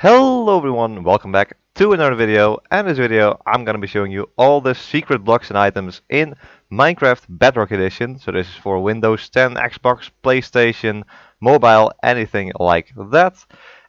Hello everyone, welcome back to another video, and in this video I'm gonna be showing you all the secret blocks and items in Minecraft Bedrock Edition. So this is for Windows 10, Xbox, PlayStation, mobile, anything like that.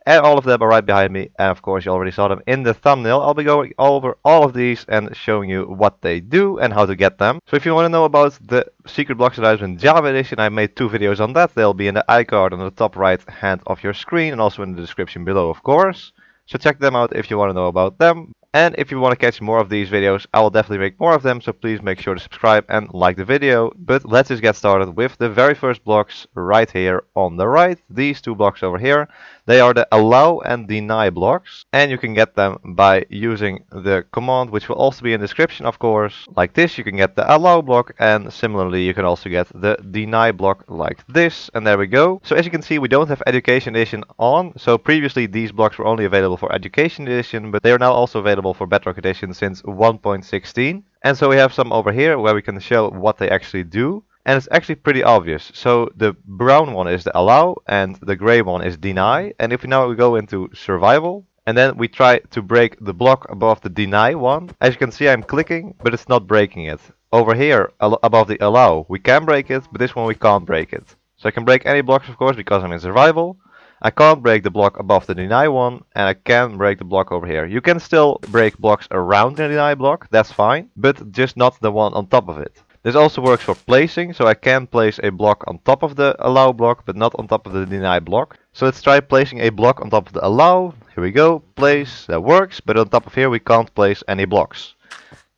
And all of them are right behind me, and of course you already saw them in the thumbnail. I'll be going over all of these and showing you what they do and how to get them. So if you want to know about the secret blocks and items in Java Edition, I made 2 videos on that. They'll be in the iCard on the top right hand of your screen and also in the description below, of course. So check them out if you want to know about them. And if you want to catch more of these videos, I will definitely make more of them, so please make sure to subscribe and like the video. But let's just get started with the very first blocks right here on the right. These 2 blocks over here, they are the allow and deny blocks. And you can get them by using the command, which will also be in the description, of course. Like this, you can get the allow block, and similarly you can also get the deny block like this. And there we go. So as you can see, we don't have Education Edition on. So previously these blocks were only available for Education Edition, but they are now also available for Bedrock Edition since 1.16. And so we have some over here where we can show what they actually do. And it's actually pretty obvious. So the brown one is the allow and the gray one is deny. And if we now go into survival and then we try to break the block above the deny one, as you can see I'm clicking, but it's not breaking it. Over here above the allow we can break it, but this one we can't break it. So I can break any blocks, of course, because I'm in survival. I can't break the block above the deny one, and I can break the block over here. You can still break blocks around the deny block, that's fine, but just not the one on top of it. This also works for placing, so I can place a block on top of the allow block, but not on top of the deny block. So let's try placing a block on top of the allow. Here we go, place, that works, but on top of here we can't place any blocks.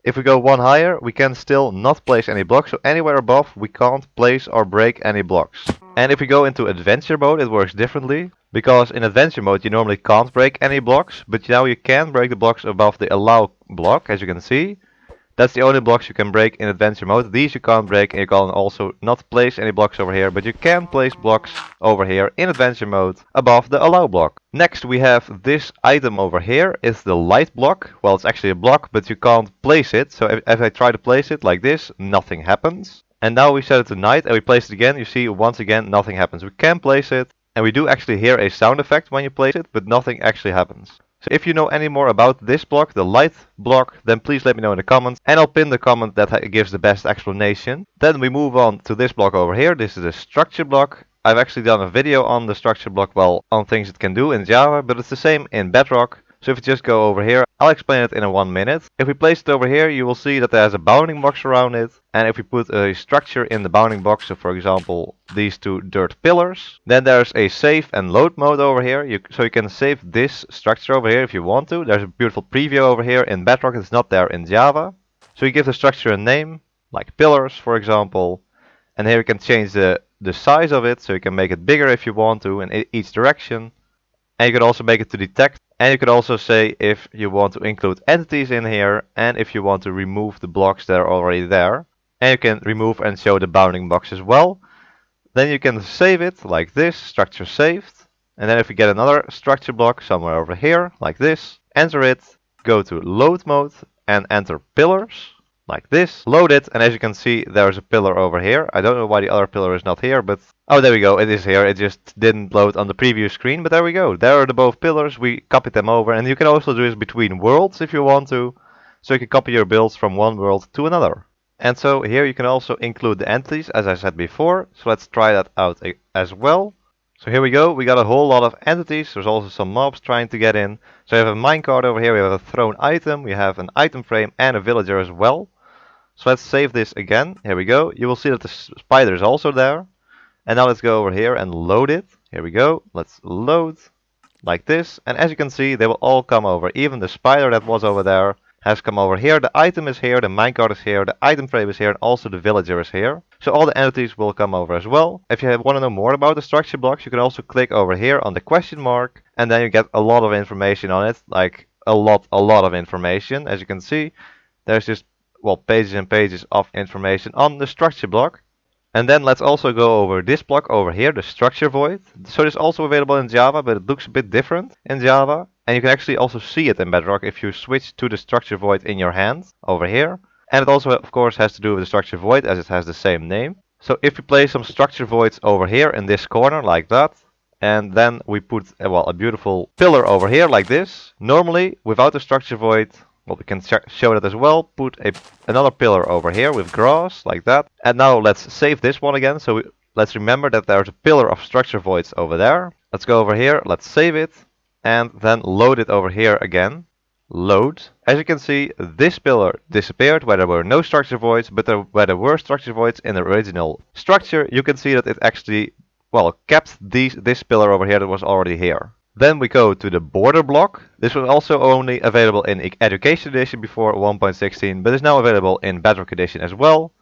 If we go one higher, we can still not place any blocks, so anywhere above we can't place or break any blocks. And if we go into adventure mode, it works differently. Because in adventure mode you normally can't break any blocks, but now you can break the blocks above the allow block, as you can see. That's the only blocks you can break in adventure mode. These you can't break, and you can also not place any blocks over here, but you can place blocks over here in adventure mode above the allow block. Next we have this item over here, is the light block. Well, it's actually a block, but you can't place it. So if I try to place it like this, nothing happens. And now we set it to night and we place it again, you see once again nothing happens. We can place it, and we do actually hear a sound effect when you place it, but nothing actually happens. So if you know any more about this block, the light block, then please let me know in the comments, and I'll pin the comment that gives the best explanation. Then we move on to this block over here. This is a structure block. I've actually done a video on the structure block, well, on things it can do in Java, but it's the same in Bedrock. So if you just go over here, I'll explain it in 1 minute. If we place it over here, you will see that there's a bounding box around it. And if we put a structure in the bounding box, so for example, these 2 dirt pillars, then there's a save and load mode over here. So you can save this structure over here if you want to. There's a beautiful preview over here in Bedrock. It's not there in Java. So you give the structure a name, like pillars, for example. And here you can change the size of it, so you can make it bigger if you want to in each direction. And you can also make it to detect. And you can also say if you want to include entities in here and if you want to remove the blocks that are already there. And you can remove and show the bounding box as well. Then you can save it like this, structure saved. And then if we get another structure block somewhere over here, like this, enter it, go to load mode and enter pillars, like this. Load it, and as you can see there's a pillar over here. I don't know why the other pillar is not here, but oh, there we go, it is here. It just didn't load on the previous screen, but there we go. There are the both pillars. We copied them over, and you can also do this between worlds if you want to. So you can copy your builds from one world to another. And so here you can also include the entities, as I said before. So let's try that out as well. So here we go, we got a whole lot of entities. There's also some mobs trying to get in. So we have a minecart over here, we have a thrown item, we have an item frame and a villager as well. So let's save this again. Here we go. You will see that the spider is also there. And now let's go over here and load it. Here we go. Let's load like this. And as you can see, they will all come over. Even the spider that was over there has come over here. The item is here, the minecart is here, the item frame is here, and also the villager is here. So all the entities will come over as well. If you want to know more about the structure blocks, you can also click over here on the question mark. And then you get a lot of information on it. Like a lot of information. As you can see, there's just, well, pages and pages of information on the structure block. And then let's also go over this block over here, the structure void. So it's also available in Java, but it looks a bit different in Java. And you can actually also see it in Bedrock if you switch to the structure void in your hand over here. And it also, of course, has to do with the structure void as it has the same name. So if you place some structure voids over here in this corner like that, and then we put well, a beautiful pillar over here like this. Normally, without the structure void, well, we can show that as well. Put another pillar over here with grass like that. And now let's save this one again. So let's remember that there's a pillar of structure voids over there. Let's go over here, let's save it, and then load it over here again. Load. As you can see, this pillar disappeared where there were no structure voids, but where there were structure voids in the original structure, you can see that it actually, well, kept this pillar over here that was already here. Then we go to the border block. This was also only available in Education Edition before 1.16, but is now available in Bedrock Edition as well.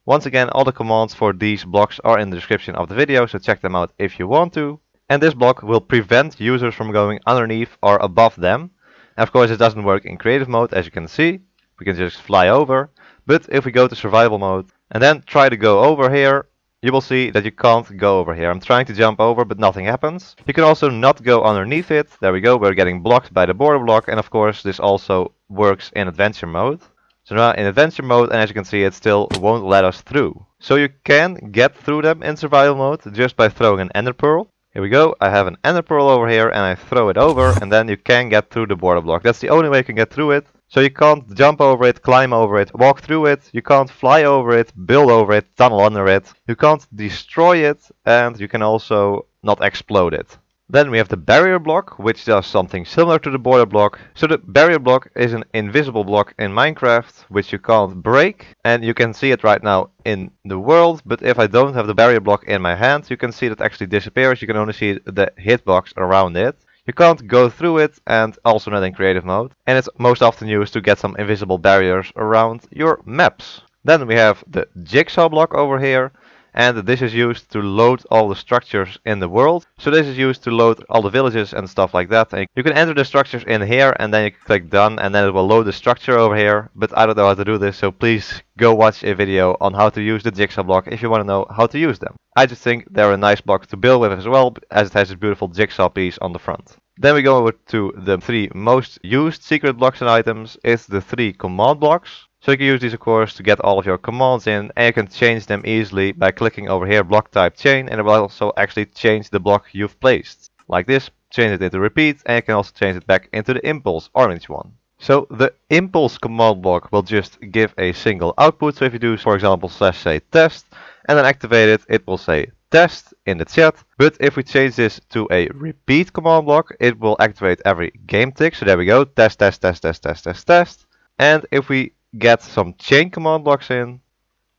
Once again, all the commands for these blocks are in the description of the video, so check them out if you want to. And this block will prevent users from going underneath or above them. Of course, it doesn't work in creative mode, as you can see. We can just fly over. But if we go to survival mode and then try to go over here, you will see that you can't go over here. I'm trying to jump over, but nothing happens. You can also not go underneath it. There we go, we're getting blocked by the border block. And of course, this also works in adventure mode. So now in adventure mode, and as you can see, it still won't let us through. So you can get through them in survival mode just by throwing an ender pearl. Here we go, I have an ender pearl over here and I throw it over, and then you can get through the border block. That's the only way you can get through it. So you can't jump over it, climb over it, walk through it, you can't fly over it, build over it, tunnel under it. You can't destroy it, and you can also not explode it. Then we have the barrier block, which does something similar to the border block. So the barrier block is an invisible block in Minecraft, which you can't break. And you can see it right now in the world, but if I don't have the barrier block in my hand, you can see it actually disappears. You can only see the hitbox around it. You can't go through it, and also not in creative mode. And it's most often used to get some invisible barriers around your maps. Then we have the Jigsaw block over here. And this is used to load all the structures in the world. So this is used to load all the villages and stuff like that. And you can enter the structures in here and then you can click done and then it will load the structure over here. But I don't know how to do this, so please go watch a video on how to use the Jigsaw block if you want to know how to use them. I just think they're a nice block to build with as well, as it has this beautiful jigsaw piece on the front. Then we go over to the 3 most used secret blocks and items. It's the 3 command blocks. So you can use these, of course, to get all of your commands in, and you can change them easily by clicking over here, block type chain, and it will also actually change the block you've placed. Like this, change it into repeat, and you can also change it back into the impulse, orange one. So the impulse command block will just give a single output. So if you do, for example, /say test, and then activate it, it will say test in the chat. But if we change this to a repeat command block, it will activate every game tick. So there we go, test, test, test, test, test, test, test. And if we get some chain command blocks in.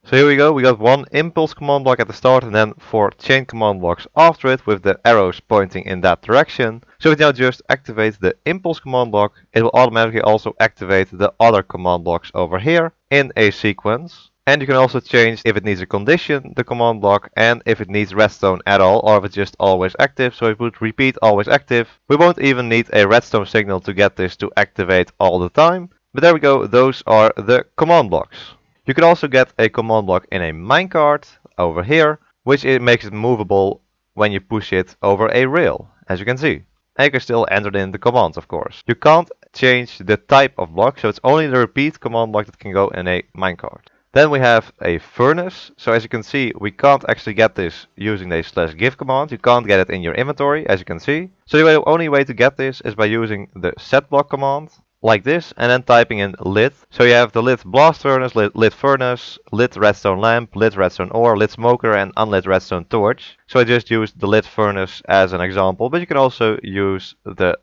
So here we go, we got 1 impulse command block at the start and then 4 chain command blocks after it with the arrows pointing in that direction. So if we now just activate the impulse command block, it will automatically also activate the other command blocks over here in a sequence. And you can also change if it needs a condition, the command block, and if it needs redstone at all, or if it's just always active. So if we would repeat always active, we won't even need a redstone signal to get this to activate all the time. But there we go, those are the command blocks. You can also get a command block in a minecart over here, which makes it movable when you push it over a rail, as you can see. And you can still enter in the commands, of course. You can't change the type of block, so it's only the repeat command block that can go in a minecart. Then we have a furnace. So as you can see, we can't actually get this using the /give command. You can't get it in your inventory, as you can see. So the only way to get this is by using the set block command, like this, and then typing in lit. So you have the lit blast furnace, lit furnace, lit redstone lamp, lit redstone ore, lit smoker, and unlit redstone torch. So I just used the lit furnace as an example, but you can also use the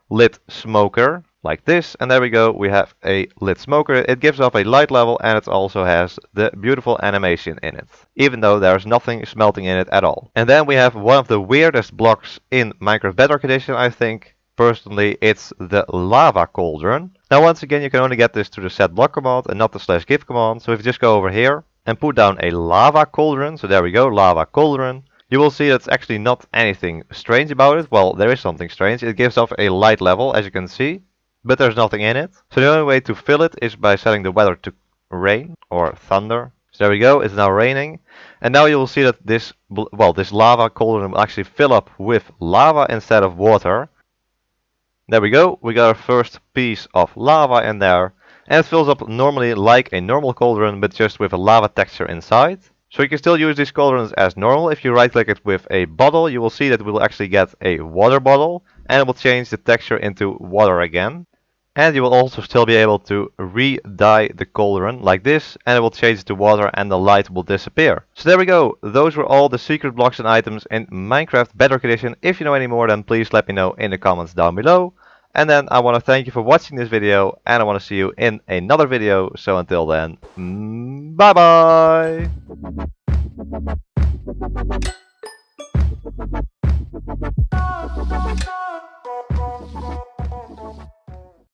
lit smoker like this, and there we go, we have a lit smoker. It gives off a light level and it also has the beautiful animation in it, even though there's nothing smelting in it at all. And then we have one of the weirdest blocks in Minecraft Bedrock Edition, I think. Personally, it's the lava cauldron. Now once again, you can only get this through the set block command and not the /give command. So if you just go over here and put down a lava cauldron, so there we go, lava cauldron, you will see that's actually not anything strange about it. Well, there is something strange. It gives off a light level, as you can see, but there's nothing in it. So the only way to fill it is by setting the weather to rain or thunder. So there we go, it's now raining. And now you will see that this lava cauldron will actually fill up with lava instead of water. There we go, we got our first piece of lava in there. And it fills up normally like a normal cauldron, but just with a lava texture inside. So you can still use these cauldrons as normal. If you right click it with a bottle, you will see that we'll actually get a water bottle, and it will change the texture into water again. And you will also still be able to re-dye the cauldron like this, and it will change to water and the light will disappear. So there we go. Those were all the secret blocks and items in Minecraft Bedrock Edition. If you know any more, then please let me know in the comments down below. And then I want to thank you for watching this video, and I want to see you in another video. So until then, bye bye!